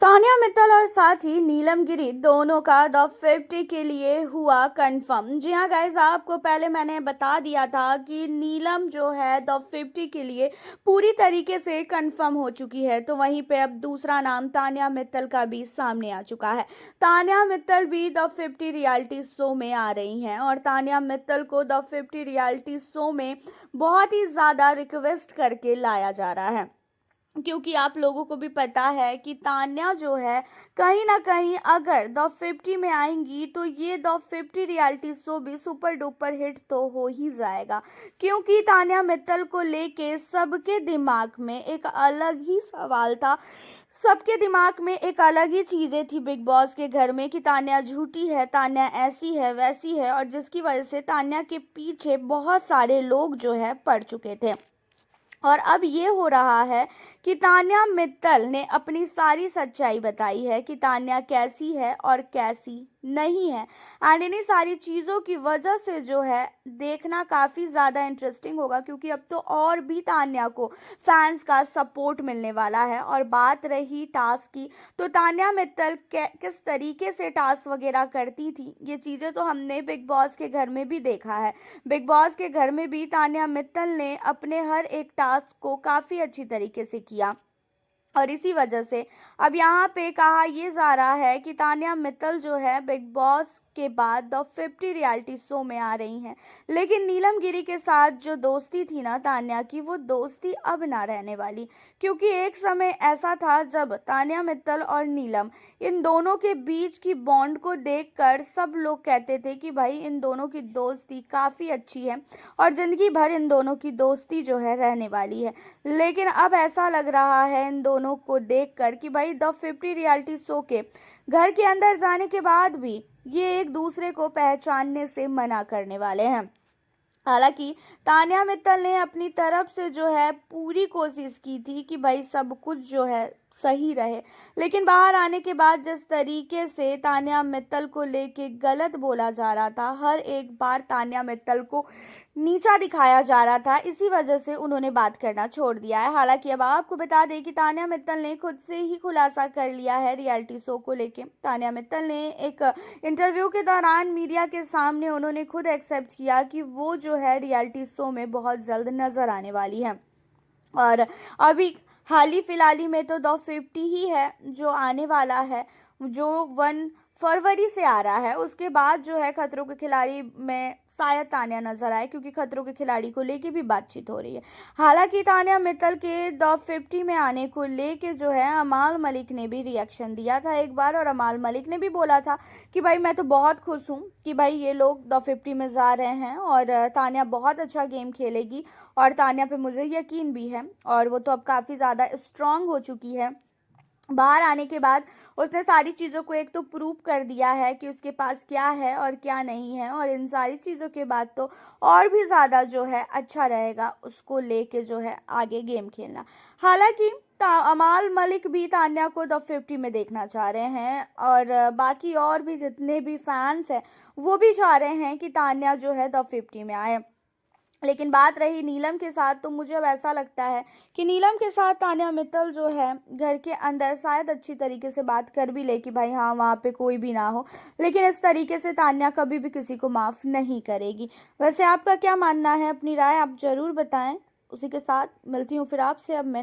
तान्या मित्तल और साथ ही नीलम गिरी दोनों का द 50 के लिए हुआ कंफर्म। जी हाँ गाइस, आपको पहले मैंने बता दिया था कि नीलम जो है द 50 के लिए पूरी तरीके से कंफर्म हो चुकी है। तो वहीं पे अब दूसरा नाम तान्या मित्तल का भी सामने आ चुका है। तान्या मित्तल भी द 50 रियलिटी शो में आ रही हैं और तान्या मित्तल को द 50 रियलिटी शो में बहुत ही ज़्यादा रिक्वेस्ट करके लाया जा रहा है, क्योंकि आप लोगों को भी पता है कि तान्या जो है कहीं ना कहीं अगर द 50 में आएंगी तो ये द 50 रियलिटी शो भी सुपर डुपर हिट तो हो ही जाएगा, क्योंकि तान्या मित्तल को लेके सबके दिमाग में एक अलग ही सवाल था। सबके दिमाग में एक अलग ही चीज़ें थी बिग बॉस के घर में कि तान्या झूठी है, तान्या ऐसी है वैसी है, और जिसकी वजह से तान्या के पीछे बहुत सारे लोग जो है पड़ चुके थे। और अब ये हो रहा है कि तान्या मित्तल ने अपनी सारी सच्चाई बताई है कि तान्या कैसी है और कैसी नहीं है। एंड इन्हीं सारी चीज़ों की वजह से जो है देखना काफ़ी ज़्यादा इंटरेस्टिंग होगा, क्योंकि अब तो और भी तान्या को फैंस का सपोर्ट मिलने वाला है। और बात रही टास्क की, तो तान्या मित्तल किस तरीके से टास्क वगैरह करती थी, ये चीज़ें तो हमने बिग बॉस के घर में भी देखा है। बिग बॉस के घर में भी तान्या मित्तल ने अपने हर एक टास्क को काफ़ी अच्छी तरीके से किया, और इसी वजह से अब यहाँ पे कहा यह जा रहा है कि तान्या मित्तल जो है बिग बॉस के बाद द 50 रियलिटी शो में आ रही हैं। लेकिन नीलम गिरी के साथ जो दोस्ती थी ना तान्या की, वो दोस्ती अब ना रहने वाली, क्योंकि एक समय ऐसा था जब तान्या मित्तल और नीलम इन दोनों के बीच की बॉन्ड को देखकर सब लोग कहते थे कि भाई इन दोनों की दोस्ती काफ़ी अच्छी है और ज़िंदगी भर इन दोनों की दोस्ती जो है रहने वाली है। लेकिन अब ऐसा लग रहा है इन दोनों को देखकर कि भाई द 50 रियलिटी शो के घर के अंदर जाने के बाद भी ये एक दूसरे को पहचानने से मना करने वाले हैं। हालांकि तान्या मित्तल ने अपनी तरफ से जो है पूरी कोशिश की थी कि भाई सब कुछ जो है सही रहे, लेकिन बाहर आने के बाद जिस तरीके से तान्या मित्तल को लेके गलत बोला जा रहा था, हर एक बार तान्या मित्तल को नीचा दिखाया जा रहा था, इसी वजह से उन्होंने बात करना छोड़ दिया है। हालांकि अब आपको बता दें कि तान्या मित्तल ने खुद से ही खुलासा कर लिया है रियलिटी शो को लेके। तान्या मित्तल ने एक इंटरव्यू के दौरान मीडिया के सामने उन्होंने खुद एक्सेप्ट किया कि वो जो है रियलिटी शो में बहुत जल्द नजर आने वाली है। और अभी हाल ही फिलहाल ही में तो द 50 ही है जो आने वाला है, जो 1 फरवरी से आ रहा है। उसके बाद जो है खतरों के खिलाड़ी में शायद तान्या नजर आए, क्योंकि खतरों के खिलाड़ी को लेके भी बातचीत हो रही है। हालांकि तान्या मित्तल के द 50 में आने को लेके जो है अमाल मलिक ने भी रिएक्शन दिया था एक बार, और अमाल मलिक ने भी बोला था कि भाई मैं तो बहुत खुश हूँ कि भाई ये लोग द 50 में जा रहे हैं और तान्या बहुत अच्छा गेम खेलेगी और तान्या पे मुझे यकीन भी है, और वो तो अब काफ़ी ज़्यादा स्ट्रांग हो चुकी है। बाहर आने के बाद उसने सारी चीज़ों को एक तो प्रूव कर दिया है कि उसके पास क्या है और क्या नहीं है, और इन सारी चीज़ों के बाद तो और भी ज़्यादा जो है अच्छा रहेगा उसको लेके जो है आगे गेम खेलना। हालांकि अमाल मलिक भी तान्या को द 50 में देखना चाह रहे हैं, और बाकी और भी जितने भी फैंस हैं वो भी चाह रहे हैं कि तान्या जो है द 50 में आए। लेकिन बात रही नीलम के साथ, तो मुझे अब ऐसा लगता है कि नीलम के साथ तान्या मित्तल जो है घर के अंदर शायद अच्छी तरीके से बात कर भी ले कि भाई हाँ वहाँ पे कोई भी ना हो, लेकिन इस तरीके से तान्या कभी भी किसी को माफ़ नहीं करेगी। वैसे आपका क्या मानना है, अपनी राय आप ज़रूर बताएं। उसी के साथ मिलती हूँ फिर आपसे अब मैं